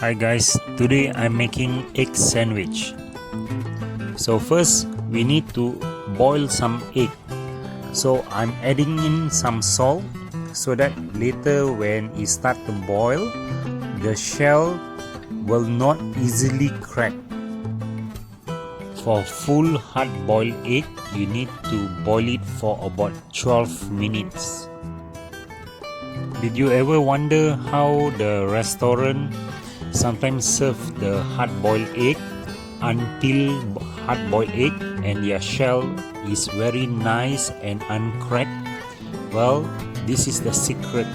Hi guys, today I'm making egg sandwich. So first we need to boil some egg. So I'm adding in some salt so that later when it start to boil, the shell will not easily crack. For full hard boiled egg, you need to boil it for about 12 minutes. Did you ever wonder how the restaurant sometimes serve the hard-boiled egg until hard-boiled egg and their shell is very nice and uncracked? Well, this is the secret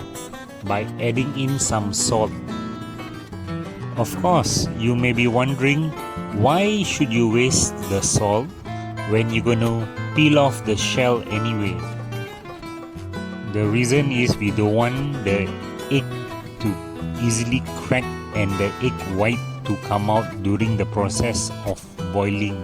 by adding in some salt. Of course, you may be wondering, why should you waste the salt when you're gonna peel off the shell anyway? The reason is we don't want the egg to easily crack and the egg white to come out during the process of boiling.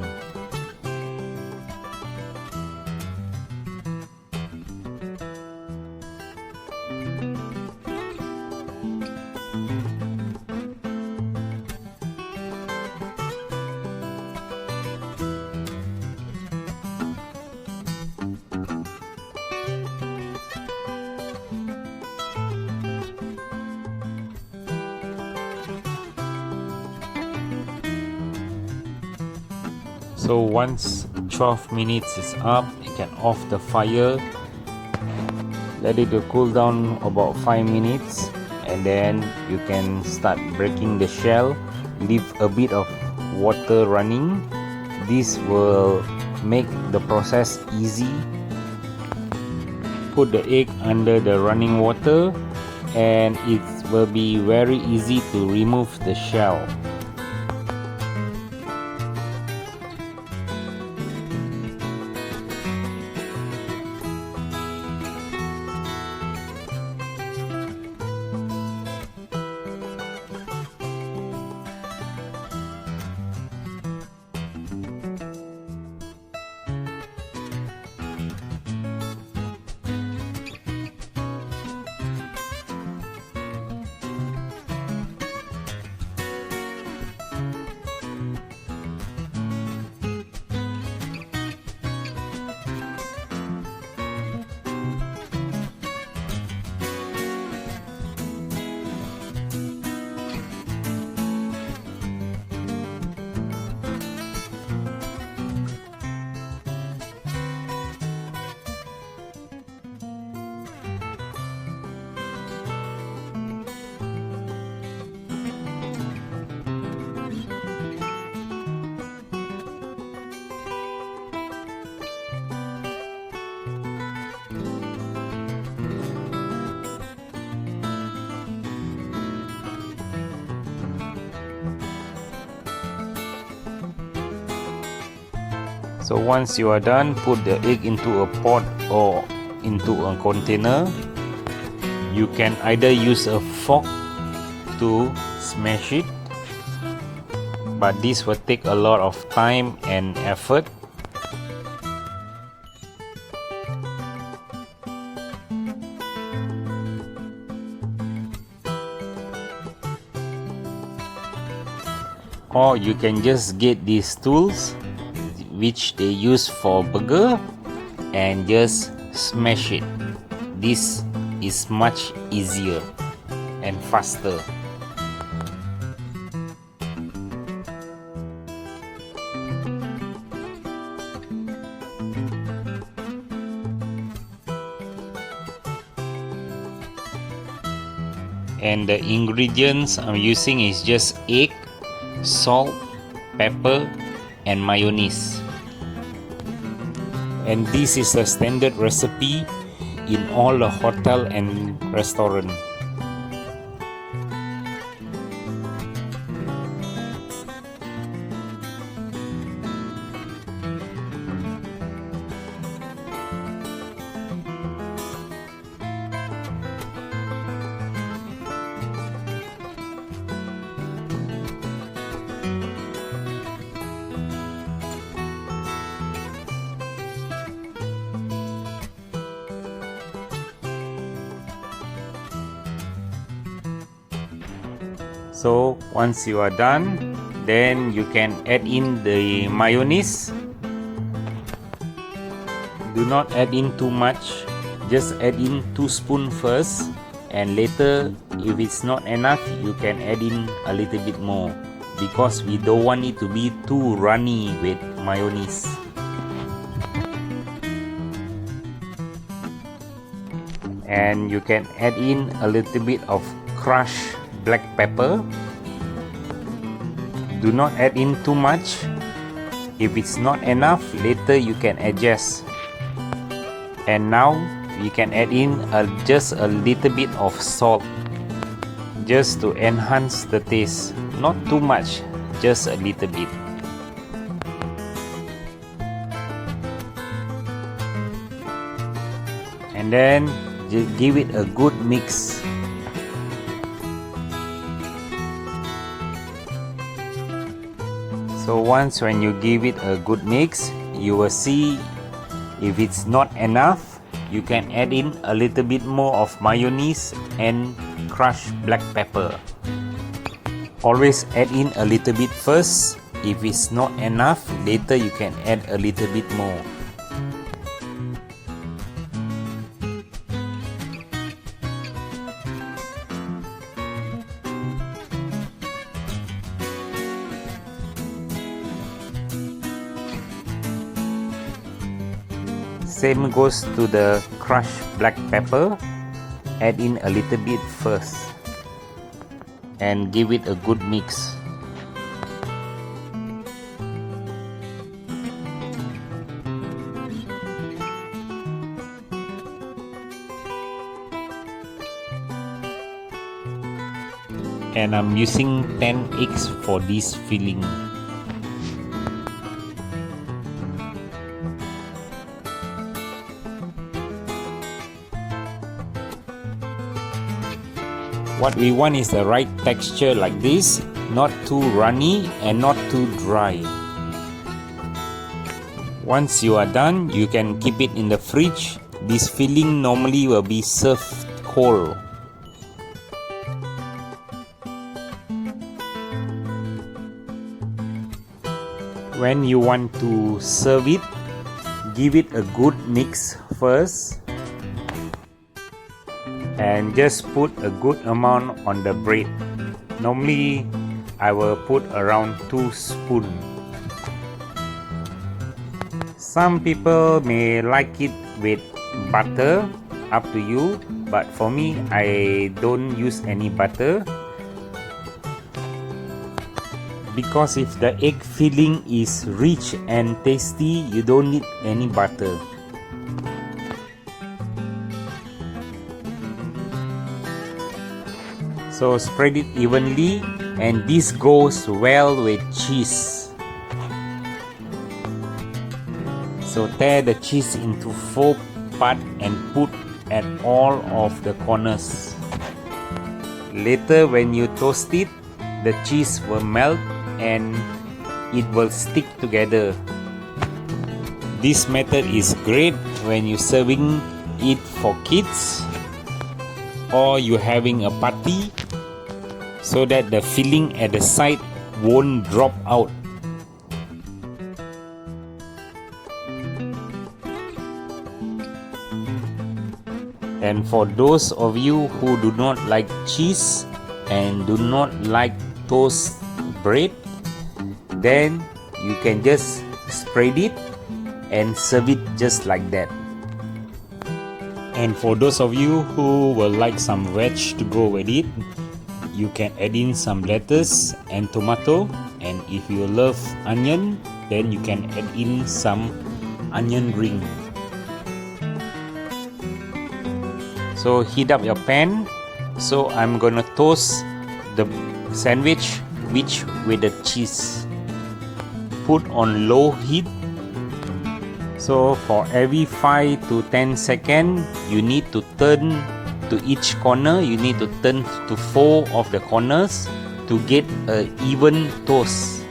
So once 12 minutes is up, you can off the fire, let it cool down about 5 minutes, and then you can start breaking the shell. Leave a bit of water running. This will make the process easy. Put the egg under the running water and it will be very easy to remove the shell. So once you are done, put the egg into a pot or into a container. You can either use a fork to smash it, but this will take a lot of time and effort. Or you can just get these tools which they use for burger and just smash it. This is much easier and faster. And the ingredients I'm using is just egg, salt, pepper and mayonnaise. And this is a standard recipe in all the hotel and restaurant. So once you are done, then you can add in the mayonnaise. Do not add in too much, just add in 2 spoons first, and later if it's not enough you can add in a little bit more, because we don't want it to be too runny with mayonnaise. And you can add in a little bit of crushed black pepper. Do not add in too much. If it's not enough, later you can adjust. And now we can add in just a little bit of salt, just to enhance the taste. Not too much, just a little bit. And then give it a good mix. So once when you give it a good mix, you will see if it's not enough, you can add in a little bit more of mayonnaise and crushed black pepper. Always add in a little bit first. If it's not enough, later you can add a little bit more. Same goes to the crushed black pepper. Add in a little bit first and give it a good mix. And I'm using 10 eggs for this filling. What we want is the right texture like this, not too runny and not too dry. Once you are done, you can keep it in the fridge. This filling normally will be served cold. When you want to serve it, give it a good mix first. And just put a good amount on the bread. Normally I will put around 2 spoons. Some people may like it with butter, up to you, but for me I don't use any butter, because if the egg filling is rich and tasty, you don't need any butter. So spread it evenly, and this goes well with cheese. So tear the cheese into 4 parts and put at all of the corners. Later when you toast it, the cheese will melt and it will stick together. This method is great when you're serving it for kids or you're having a party, so that the filling at the side won't drop out. And for those of you who do not like cheese and do not like toast bread, then you can just spread it and serve it just like that. And for those of you who will like some veg to go with it, you can add in some lettuce and tomato, and if you love onion, then you can add in some onion ring. So heat up your pan. So I'm gonna toast the sandwich with the cheese. Put on low heat. So for every 5 to 10 seconds, you need to turn to each corner. You need to turn to 4 of the corners to get an even toast.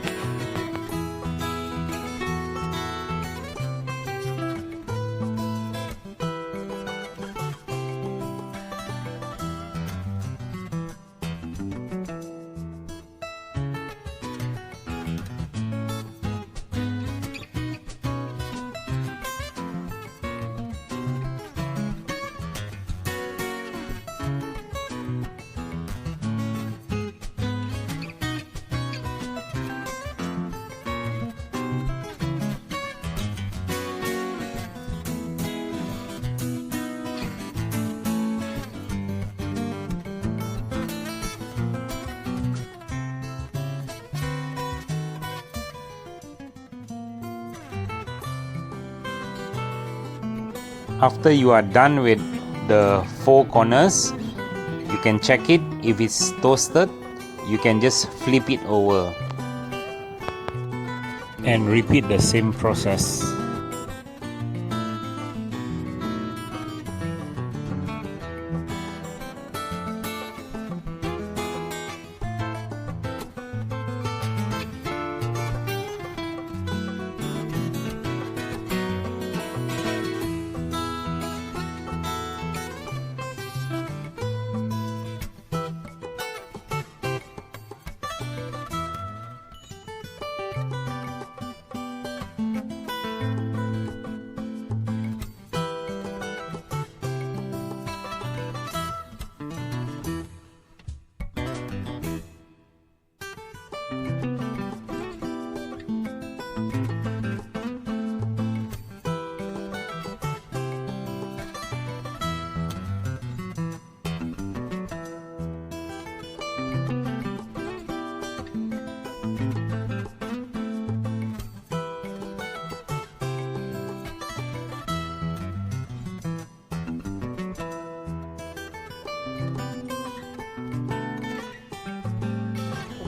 After you are done with the 4 corners, you can check it. If it's toasted, you can just flip it over and repeat the same process.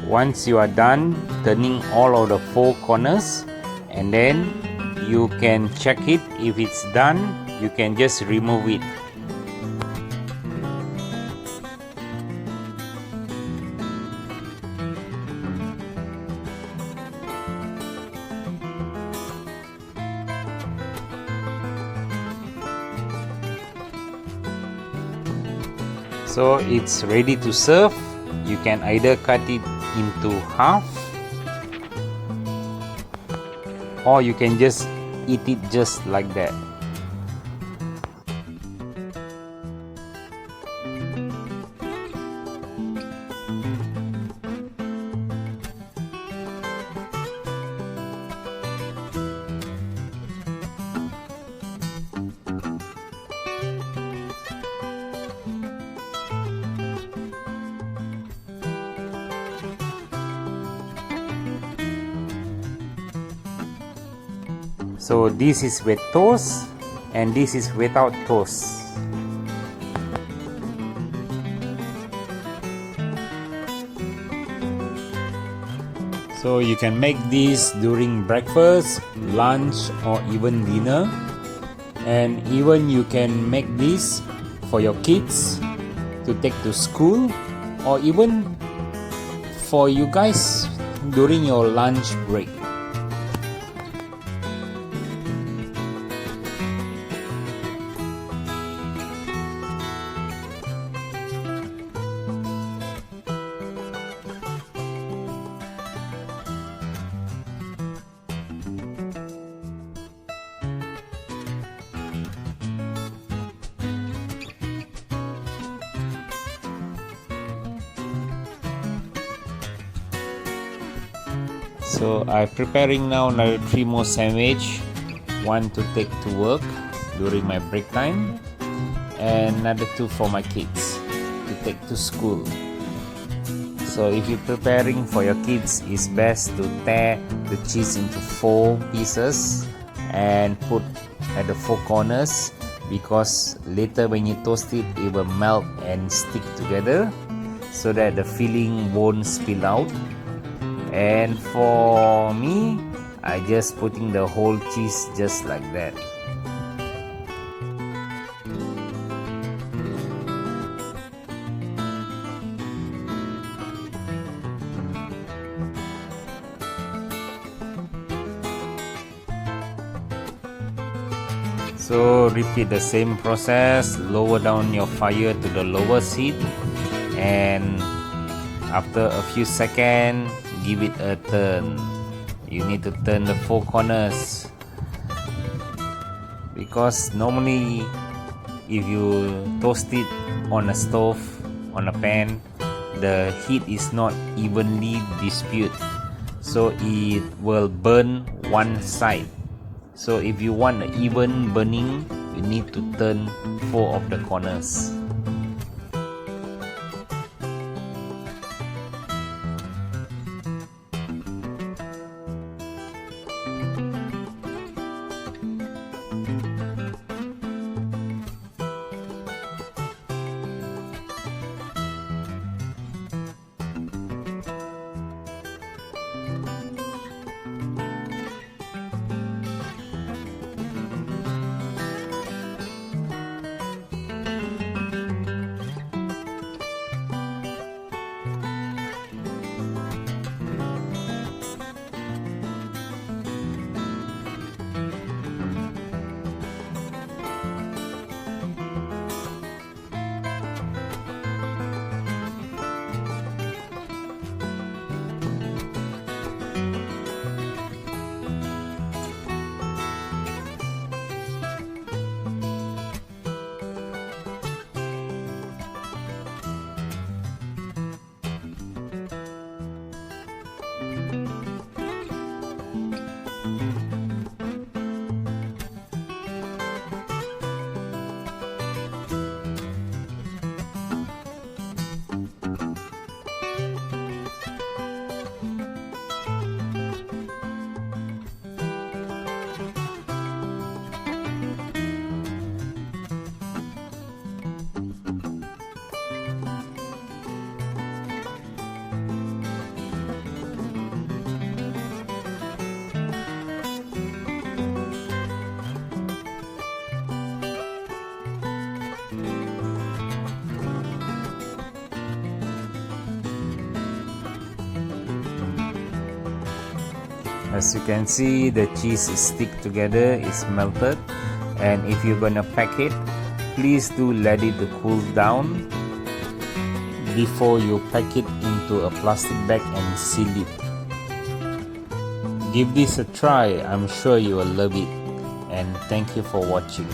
Once you are done turning all of the 4 corners, and then you can check it. If it's done, you can just remove it. So it's ready to serve. You can either cut it into half, or you can just eat it just like that. So this is with toast and this is without toast. So you can make this during breakfast, lunch, or even dinner. And even you can make this for your kids to take to school, or even for you guys during your lunch break. So I'm preparing now another 3 more sandwich, one to take to work during my break time, and another 2 for my kids to take to school. So if you're preparing for your kids, it's best to tear the cheese into 4 pieces and put at the 4 corners, because later when you toast it, it will melt and stick together so that the filling won't spill out. And for me, I just putting the whole cheese just like that. So repeat the same process, lower down your fire to the lowest heat, and after a few seconds, give it a turn. You need to turn the 4 corners, because normally if you toast it on a stove, on a pan, the heat is not evenly distributed, so it will burn one side. So if you want an even burning, you need to turn 4 of the corners. As you can see, the cheese is stick together, it's melted. And if you're gonna pack it, please do let it cool down before you pack it into a plastic bag and seal it. Give this a try, I'm sure you will love it. And thank you for watching.